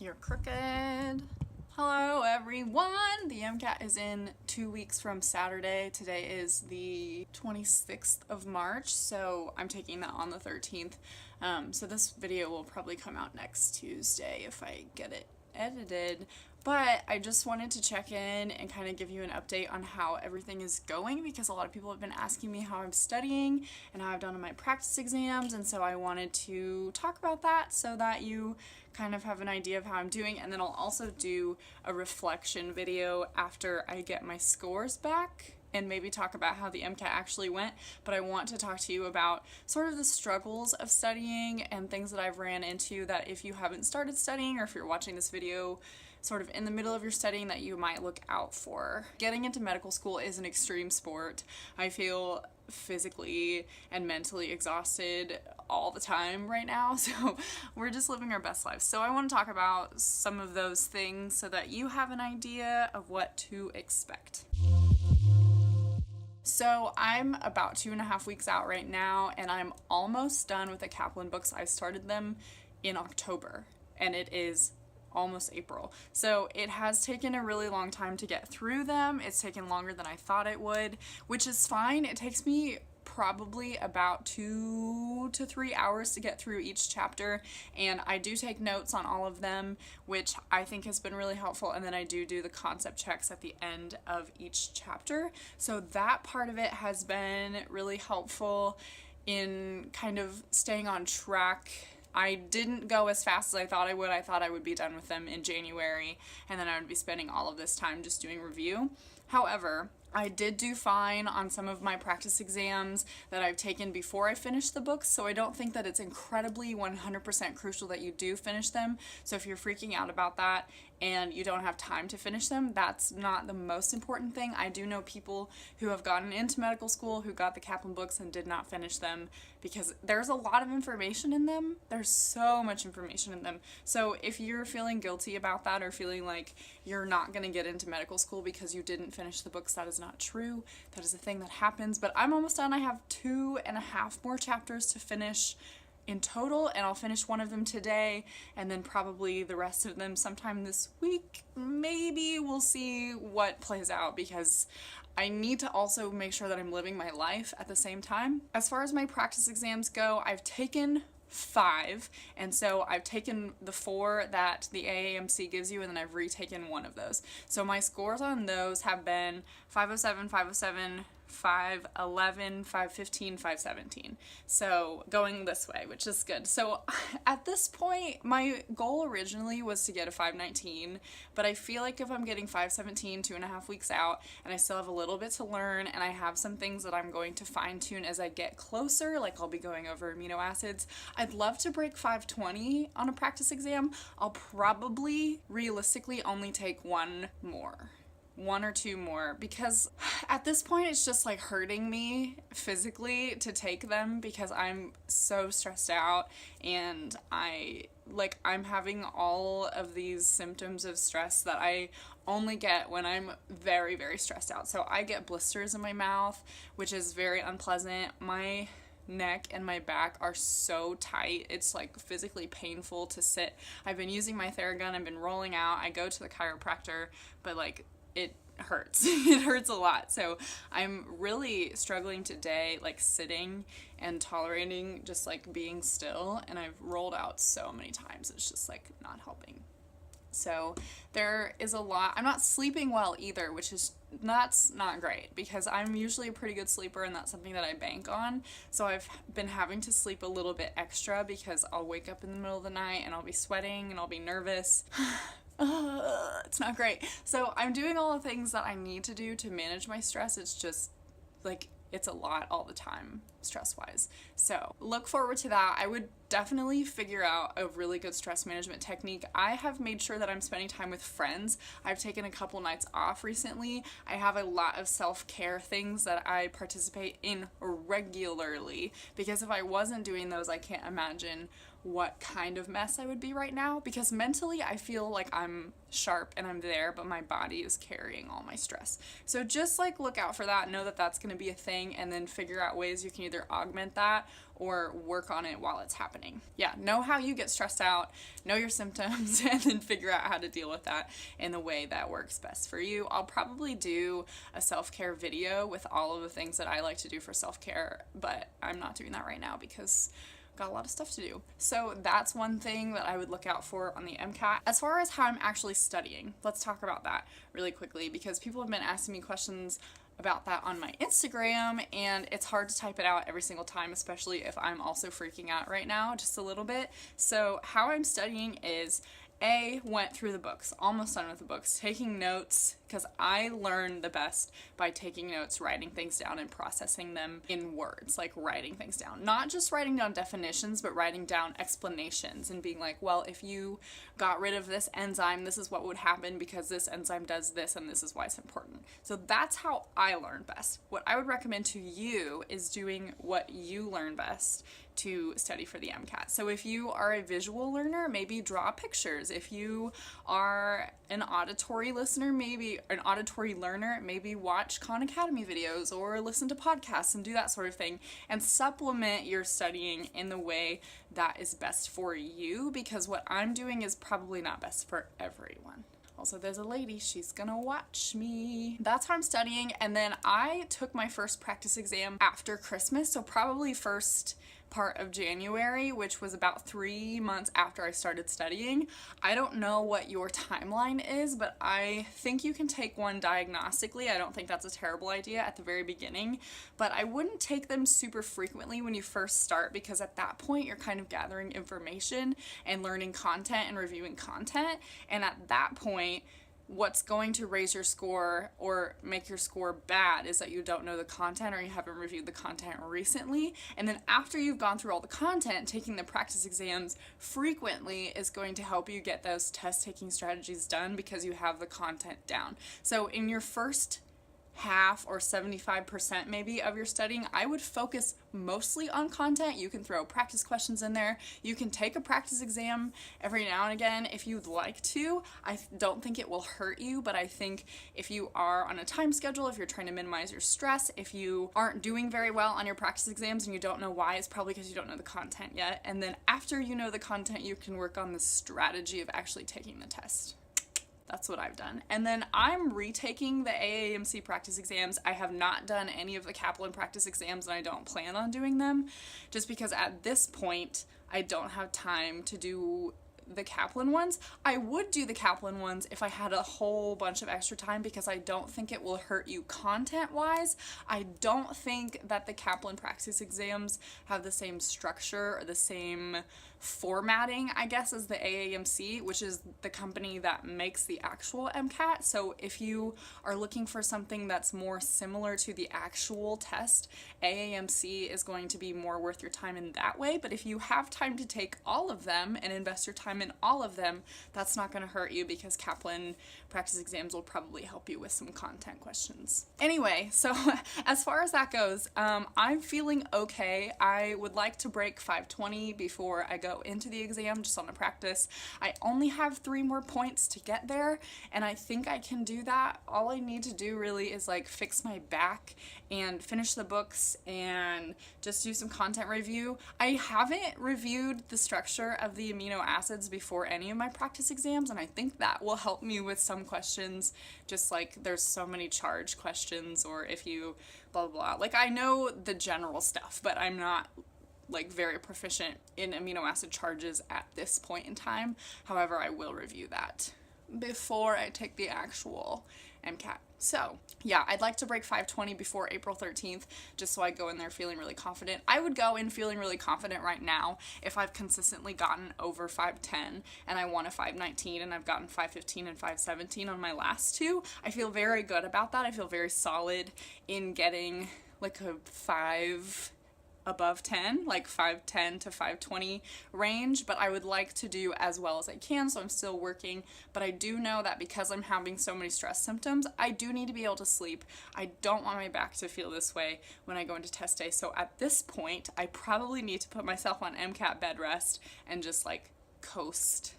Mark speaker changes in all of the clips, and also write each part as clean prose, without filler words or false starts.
Speaker 1: You're crooked. Hello everyone! The MCAT is in 2 weeks from Saturday. Today is the 26th of March, so I'm taking that on the 13th. So this video will probably come out next Tuesday if I get it edited. But I just wanted to check in and kind of give you an update on how everything is going, because a lot of people have been asking me how I'm studying and how I've done in my practice exams, and so I wanted to talk about that so that you kind of have an idea of how I'm doing. And then I'll also do a reflection video after I get my scores back and maybe talk about how the MCAT actually went. But I want to talk to you about sort of the struggles of studying and things that I've ran into that if you haven't started studying, or if you're watching this video sort of in the middle of your studying, that you might look out for. Getting into medical school is an extreme sport. I feel physically and mentally exhausted all the time right now, so we're just living our best lives. So I want to talk about some of those things so that you have an idea of what to expect. So I'm about 2.5 weeks out right now, and I'm almost done with the Kaplan books. I started them in October, and it is almost April. So it has taken a really long time to get through them. It's taken longer than I thought it would, which is fine. It takes me probably about 2 to 3 hours to get through each chapter, and I do take notes on all of them, which I think has been really helpful. And then I do the concept checks at the end of each chapter, so that part of it has been really helpful in kind of staying on track. I didn't go as fast as I thought I would. I thought I would be done with them in January, and then I would be spending all of this time just doing review. However, I did do fine on some of my practice exams that I've taken before I finished the books, so I don't think that it's incredibly 100% crucial that you do finish them. So if you're freaking out about that and you don't have time to finish them, that's not the most important thing. I do know people who have gotten into medical school who got the Kaplan books and did not finish them because there's a lot of information in them. There's so much information in them. So if you're feeling guilty about that, or feeling like you're not going to get into medical school because you didn't finish the books, that is not true. That is a thing that happens. But I'm almost done. I have 2.5 more chapters to finish in total, and I'll finish one of them today, and then probably the rest of them sometime this week. Maybe we'll see what plays out, because I need to also make sure that I'm living my life at the same time. As far as my practice exams go, I've taken 5, and so I've taken the 4 that the AAMC gives you, and then I've retaken one of those. So my scores on those have been 507, 507, 511, 515, 517. So going this way, which is good. So at this point, my goal originally was to get a 519, but I feel like if I'm getting 517 2.5 weeks out, and I still have a little bit to learn, and I have some things that I'm going to fine tune as I get closer, like I'll be going over amino acids, I'd love to break 520 on a practice exam. I'll probably realistically only take one or two more, because at this point it's just like hurting me physically to take them, because I'm so stressed out, and I'm having all of these symptoms of stress that I only get when I'm very, very stressed out. So I get blisters in my mouth, which is very unpleasant. My neck and my back are so tight, it's like physically painful to sit. I've been using my Theragun, I've been rolling out, I go to the chiropractor, but like it hurts. It hurts a lot. So I'm really struggling today, like sitting and tolerating just like being still, and I've rolled out so many times, it's just like not helping. So there is a lot. I'm not sleeping well either, which is not great, because I'm usually a pretty good sleeper, and that's something that I bank on. So I've been having to sleep a little bit extra, because I'll wake up in the middle of the night and I'll be sweating and I'll be nervous. It's not great. So I'm doing all the things that I need to do to manage my stress. It's just like, it's a lot all the time, stress-wise. So look forward to that. I would definitely figure out a really good stress management technique. I have made sure that I'm spending time with friends. I've taken a couple nights off recently. I have a lot of self-care things that I participate in regularly, because if I wasn't doing those, I can't imagine what kind of mess I would be right now, because mentally I feel like I'm sharp and I'm there, but my body is carrying all my stress. So just like look out for that, know that that's going to be a thing, and then figure out ways you can either augment that or work on it while it's happening. Yeah, know how you get stressed out, know your symptoms, and then figure out how to deal with that in the way that works best for you. I'll probably do a self-care video with all of the things that I like to do for self-care, but I'm not doing that right now because got a lot of stuff to do. So that's one thing that I would look out for on the MCAT. As far as how I'm actually studying, let's talk about that really quickly because people have been asking me questions about that on my Instagram, and it's hard to type it out every single time, especially if I'm also freaking out right now just a little bit. So how I'm studying is went through the books, almost done with the books, taking notes, because I learn the best by taking notes, writing things down, and processing them in words, like writing things down. Not just writing down definitions, but writing down explanations and being like, well, if you got rid of this enzyme, this is what would happen because this enzyme does this and this is why it's important. So that's how I learn best. What I would recommend to you is doing what you learn best to study for the MCAT. So if you are a visual learner, maybe draw pictures. If you are an auditory listener, maybe an auditory learner, maybe watch Khan Academy videos or listen to podcasts and do that sort of thing and supplement your studying in the way that is best for you, because what I'm doing is probably not best for everyone. Also, there's a lady, she's gonna watch me. That's how I'm studying, and then I took my first practice exam after Christmas, so probably first part of January, which was about 3 months after I started studying. I don't know what your timeline is, but I think you can take one diagnostically. I don't think that's a terrible idea at the very beginning, but I wouldn't take them super frequently when you first start, because at that point you're kind of gathering information and learning content and reviewing content, and at that point what's going to raise your score or make your score bad is that you don't know the content or you haven't reviewed the content recently. And then after you've gone through all the content, taking the practice exams frequently is going to help you get those test taking strategies done because you have the content down. So in your first half or 75% maybe of your studying, I would focus mostly on content. You can throw practice questions in there. You can take a practice exam every now and again if you'd like to. I don't think it will hurt you, but I think if you are on a time schedule, if you're trying to minimize your stress, if you aren't doing very well on your practice exams and you don't know why, it's probably because you don't know the content yet. And then after you know the content, you can work on the strategy of actually taking the test. That's what I've done. And then I'm retaking the AAMC practice exams. I have not done any of the Kaplan practice exams, and I don't plan on doing them just because at this point I don't have time to do the Kaplan ones. I would do the Kaplan ones if I had a whole bunch of extra time, because I don't think it will hurt you content-wise. I don't think that the Kaplan practice exams have the same structure or the same formatting, I guess, as the AAMC, which is the company that makes the actual MCAT. So if you are looking for something that's more similar to the actual test, AAMC is going to be more worth your time in that way. But if you have time to take all of them and invest your time in all of them, that's not going to hurt you, because Kaplan practice exams will probably help you with some content questions. Anyway, so as far as that goes, I'm feeling okay. I would like to break 520 before I go into the exam, just on a practice. I only have 3 more points to get there, and I think I can do that. All I need to do really is like fix my back and finish the books and just do some content review. I haven't reviewed the structure of the amino acids before any of my practice exams, and I think that will help me with some questions, just like there's so many charge questions, or if you blah blah blah. Like, I know the general stuff, but I'm not like very proficient in amino acid charges at this point in time. However, I will review that before I take the actual MCAT. So yeah, I'd like to break 520 before April 13th, just so I go in there feeling really confident. I would go in feeling really confident right now if I've consistently gotten over 510 and I won a 519 and I've gotten 515 and 517 on my last 2. I feel very good about that. I feel very solid in getting like a 5 above 10, like 510 to 520 range, but I would like to do as well as I can, so I'm still working. But I do know that because I'm having so many stress symptoms, I do need to be able to sleep. I don't want my back to feel this way when I go into test day, so at this point I probably need to put myself on MCAT bed rest and just like coast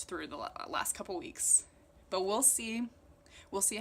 Speaker 1: through the last couple weeks. But we'll see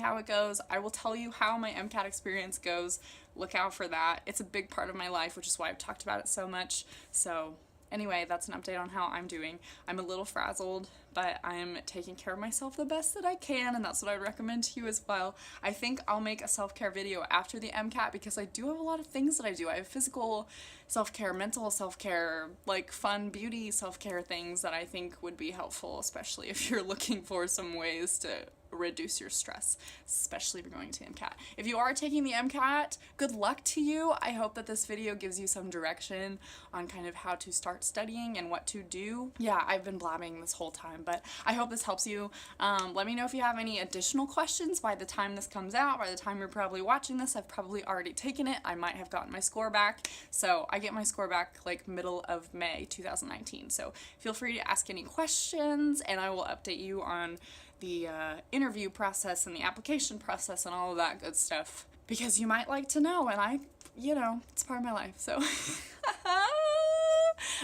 Speaker 1: how it goes. I will tell you how my MCAT experience goes look out for that. It's a big part of my life, which is why I've talked about it so much. So anyway, that's an update on how I'm doing. I'm a little frazzled, but I'm taking care of myself the best that I can, and that's what I would recommend to you as well. I think I'll make a self-care video after the MCAT because I do have a lot of things that I do. I have physical self-care, mental self-care, like fun beauty self-care things that I think would be helpful, especially if you're looking for some ways to reduce your stress, especially if you're going to MCAT. If you are taking the MCAT, good luck to you. I hope that this video gives you some direction on kind of how to start studying and what to do. Yeah, I've been blabbing this whole time, but I hope this helps you. Let me know if you have any additional questions by the time this comes out. By the time you're probably watching this, I've probably already taken it. I might have gotten my score back. So I get my score back like middle of May 2019. So feel free to ask any questions, and I will update you on the interview process and the application process and all of that good stuff, because you might like to know, and it's part of my life, so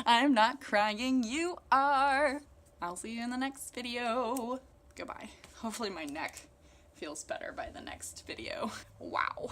Speaker 1: I'm not crying, you are. I'll see you in the next video. Goodbye. Hopefully my neck feels better by the next video. Wow.